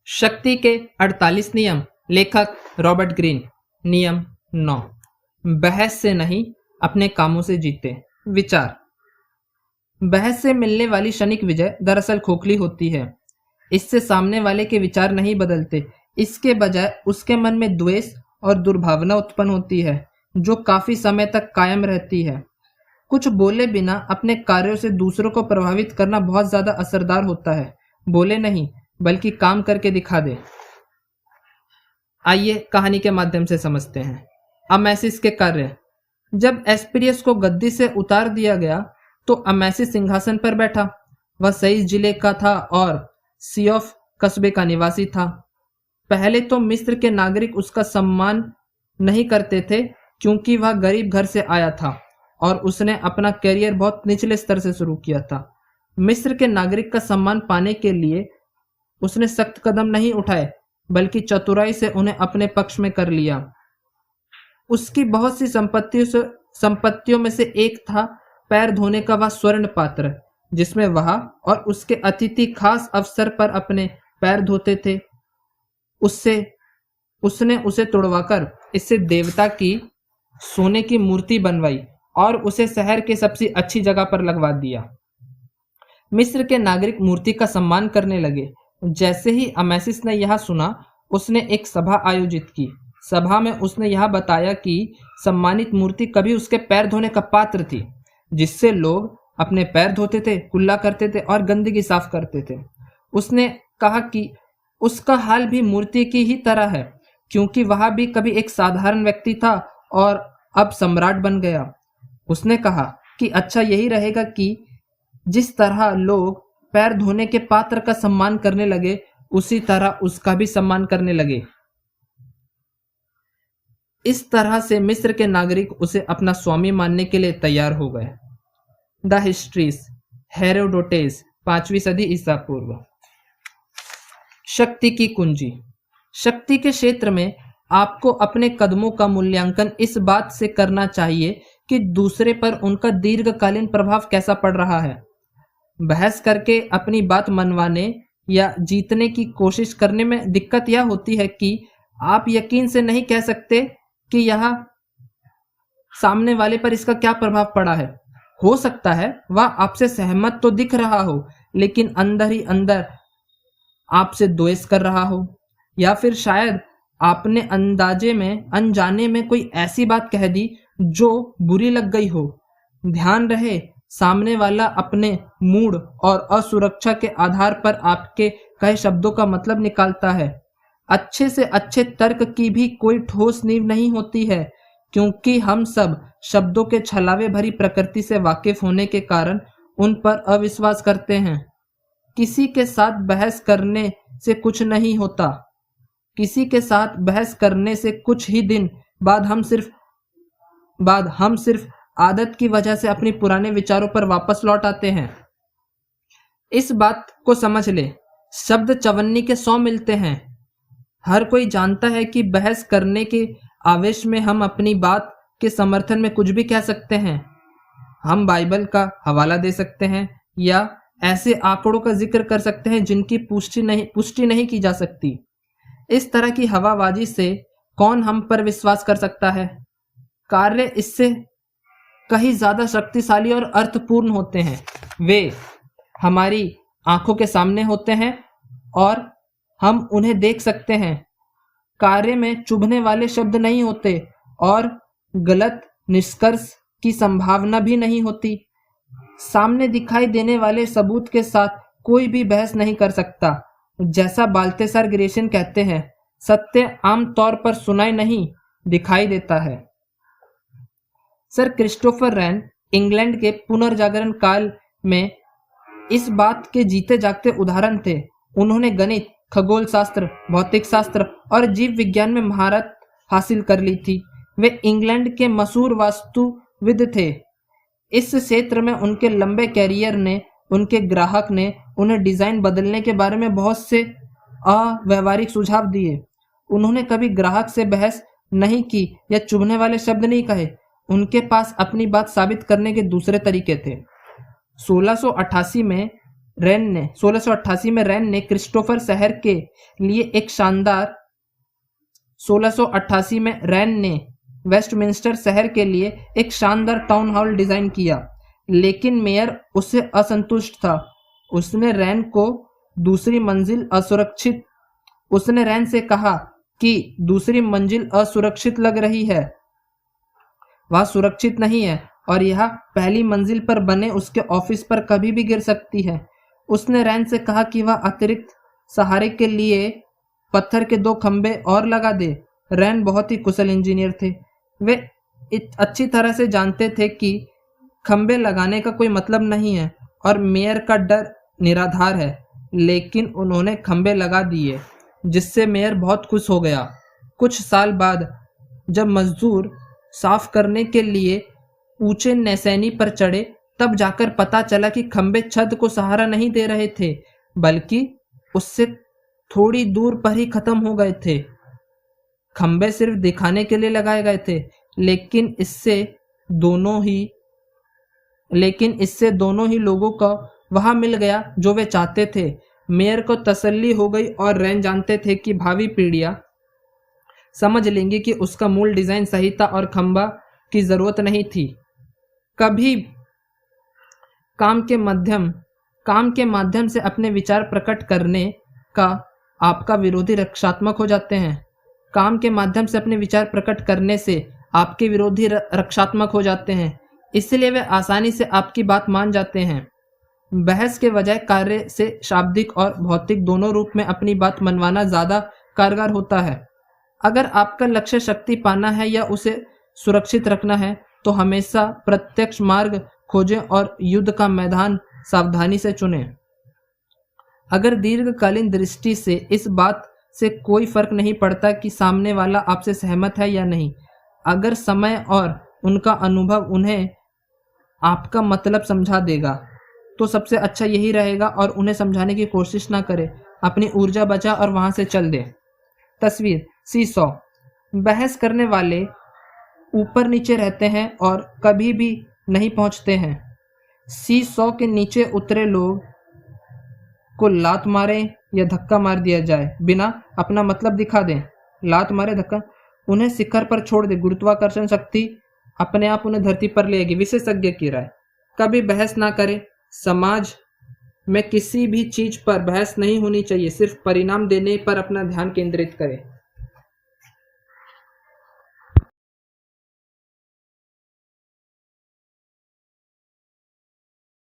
शक्ति के 48 नियम। लेखक रॉबर्ट ग्रीन। नियम 9। बहस से नहीं, अपने कामों से जीते। विचार। बहस से मिलने वाली क्षणिक विजय दरअसल खोखली होती है। इससे सामने वाले के विचार नहीं बदलते, इसके बजाय उसके मन में द्वेष और दुर्भावना उत्पन्न होती है, जो काफी समय तक कायम रहती है। कुछ बोले बिना अपने कार्यों से दूसरों को प्रभावित करना बहुत ज्यादा असरदार होता है। बोले नहीं, बल्कि काम करके दिखा दे। आइए कहानी के माध्यम से समझते हैं अमेसिस के कार्य। जब एस्पिरियस को गद्दी से उतार दिया गया तो अमेसिस सिंहासन पर बैठा। वह सईस जिले का था और सियोफ कस्बे का निवासी था। पहले तो मिस्र के नागरिक उसका सम्मान नहीं करते थे, क्योंकि वह गरीब घर से आया था और उसने अपना करियर बहुत निचले स्तर से शुरू किया था। मिस्र के नागरिक का सम्मान पाने के लिए उसने सख्त कदम नहीं उठाए, बल्कि चतुराई से उन्हें अपने पक्ष में कर लिया। उसकी बहुत सी संपत्तियों में से एक था पैर धोने का वह स्वर्ण पात्र, जिसमें वह और उसके अतिथि खास अवसर पर अपने पैर धोते थे। उसने उसे तोड़वाकर इससे देवता की सोने की मूर्ति बनवाई और उसे शहर के सबसे अच्छी जगह पर लगवा दिया। मिस्र के नागरिक मूर्ति का सम्मान करने लगे। जैसे ही अमेसिस ने यह सुना, उसने एक सभा आयोजित की। सभा में उसने यह बताया कि सम्मानित मूर्ति कभी उसके पैर धोने का पात्र थी, जिससे लोग अपने पैर धोते थे, कुल्ला करते थे और गंदगी साफ करते थे। उसने कहा कि उसका हाल भी मूर्ति की ही तरह है, क्योंकि वह भी कभी एक साधारण व्यक्ति था और अब सम्राट बन गया। उसने कहा कि अच्छा यही रहेगा कि जिस तरह लोग पैर धोने के पात्र का सम्मान करने लगे, उसी तरह उसका भी सम्मान करने लगे। इस तरह से मिस्र के नागरिक उसे अपना स्वामी मानने के लिए तैयार हो गए। द हिस्ट्रीज, हेरोडोटेस, 5वीं सदी ईसा पूर्व। शक्ति की कुंजी। शक्ति के क्षेत्र में आपको अपने कदमों का मूल्यांकन इस बात से करना चाहिए कि दूसरे पर उनका दीर्घकालीन प्रभाव कैसा पड़ रहा है। बहस करके अपनी बात मनवाने या जीतने की कोशिश करने में दिक्कत यह होती है कि आप यकीन से नहीं कह सकते कि यह सामने वाले पर इसका क्या प्रभाव पड़ा है। हो सकता है वह आपसे सहमत तो दिख रहा हो, लेकिन अंदर ही अंदर आपसे द्वेष कर रहा हो, या फिर शायद आपने अनजाने में कोई ऐसी बात कह दी जो बुरी लग गई हो। ध्यान रहे, सामने वाला अपने मूड और असुरक्षा के आधार पर आपके कहे शब्दों का मतलब निकालता है। अच्छे से अच्छे तर्क की भी कोई ठोस नींव नहीं होती है, क्योंकि हम सब शब्दों के छलावे भरी प्रकृति से वाकिफ होने के कारण उन पर अविश्वास करते हैं। किसी के साथ बहस करने से कुछ नहीं होता। किसी के साथ बहस करने से कुछ ही दिन बाद हम सिर्फ आदत की वजह से अपने पुराने विचारों पर वापस लौट आते हैं। इस बात को समझ ले, शब्द चवन्नी के 100 मिलते हैं। हर कोई जानता है कि बहस करने के आवेश में हम अपनी बात के समर्थन में कुछ भी कह सकते हैं। हम बाइबल का हवाला दे सकते हैं या ऐसे आंकड़ों का जिक्र कर सकते हैं जिनकी पुष्टि नहीं की जा सकती। इस तरह की हवाबाजी से कौन हम पर विश्वास कर सकता है। कार्य इससे कहीं ज्यादा शक्तिशाली और अर्थपूर्ण होते हैं। वे हमारी आंखों के सामने होते हैं और हम उन्हें देख सकते हैं। कार्य में चुभने वाले शब्द नहीं होते और गलत निष्कर्ष की संभावना भी नहीं होती। सामने दिखाई देने वाले सबूत के साथ कोई भी बहस नहीं कर सकता। जैसा बाल्तेसार ग्रेशियन कहते हैं, सत्य आमतौर पर सुनाई नहीं, दिखाई देता है। सर क्रिस्टोफर रैन इंग्लैंड के पुनर्जागरण काल में इस बात के जीते जागते उदाहरण थे। उन्होंने गणित, खगोल शास्त्र, भौतिक शास्त्र और जीव विज्ञान में महारत हासिल कर ली थी। वे इंग्लैंड के मशहूर वास्तुविद थे। इस क्षेत्र में उनके लंबे कैरियर ने उनके ग्राहक ने उन्हें डिजाइन बदलने के बारे में बहुत से अव्यवहारिक सुझाव दिए। उन्होंने कभी ग्राहक से बहस नहीं की या चुभने वाले शब्द नहीं कहे। उनके पास अपनी बात साबित करने के दूसरे तरीके थे। 1688 में 1688 में रैन ने क्रिस्टोफर शहर के लिए एक शानदार 1688 में रैन ने वेस्टमिंस्टर शहर के लिए एक शानदार टाउन हॉल डिजाइन किया, लेकिन मेयर उससे असंतुष्ट था। उसने रैन से कहा कि दूसरी मंजिल असुरक्षित लग रही है, वह सुरक्षित नहीं है और यह पहली मंजिल पर बने उसके ऑफिस पर कभी भी गिर सकती है। उसने रैन से कहा कि वह अतिरिक्त सहारे के लिए पत्थर के 2 खंभे और लगा दे। रैन बहुत ही कुशल इंजीनियर थे। वे अच्छी तरह से जानते थे कि खंभे लगाने का कोई मतलब नहीं है और मेयर का डर निराधार है, लेकिन उन्होंने खंभे लगा दिए, जिससे मेयर बहुत खुश हो गया। कुछ साल बाद जब मजदूर साफ करने के लिए ऊंचे नैसैनी पर चढ़े, तब जाकर पता चला कि खंभे छत को सहारा नहीं दे रहे थे, बल्कि उससे थोड़ी दूर पर ही खत्म हो गए थे। खंभे सिर्फ दिखाने के लिए लगाए गए थे, लेकिन इससे दोनों ही लोगों को वहां मिल गया जो वे चाहते थे। मेयर को तसल्ली हो गई और रैन जानते थे कि भावी पीढ़ियां समझ लेंगी कि उसका मूल डिजाइन सही था और खंभा की जरूरत नहीं थी। कभी काम के माध्यम से अपने विचार प्रकट करने का आपका विरोधी रक्षात्मक हो जाते हैं। काम के माध्यम से अपने विचार प्रकट करने से आपके विरोधी रक्षात्मक हो जाते हैं, इसलिए वे आसानी से आपकी बात मान जाते हैं। बहस के बजाय कार्य से शाब्दिक और भौतिक दोनों रूप में अपनी बात मनवाना ज्यादा कारगर होता है। अगर आपका लक्ष्य शक्ति पाना है या उसे सुरक्षित रखना है, तो हमेशा प्रत्यक्ष मार्ग खोजें और युद्ध का मैदान सावधानी से चुनें। अगर दीर्घकालीन दृष्टि से इस बात से कोई फर्क नहीं पड़ता कि सामने वाला आपसे सहमत है या नहीं, अगर समय और उनका अनुभव उन्हें आपका मतलब समझा देगा, तो सबसे अच्छा यही रहेगा और उन्हें समझाने की कोशिश ना करें। अपनी ऊर्जा बचा और वहां से चल दे। तस्वीर सीसॉ। बहस करने वाले ऊपर नीचे रहते हैं और कभी भी नहीं पहुंचते हैं। सीसॉ के नीचे उतरे लोग को लात मारे या धक्का मार दिया जाए, बिना अपना मतलब दिखा दें। लात मारे, धक्का, उन्हें शिखर पर छोड़ दे। गुरुत्वाकर्षण शक्ति अपने आप उन्हें धरती पर ले आएगी। विशेषज्ञ की राय। कभी बहस ना करें। समाज में किसी भी चीज पर बहस नहीं होनी चाहिए, सिर्फ परिणाम देने पर अपना ध्यान केंद्रित करें।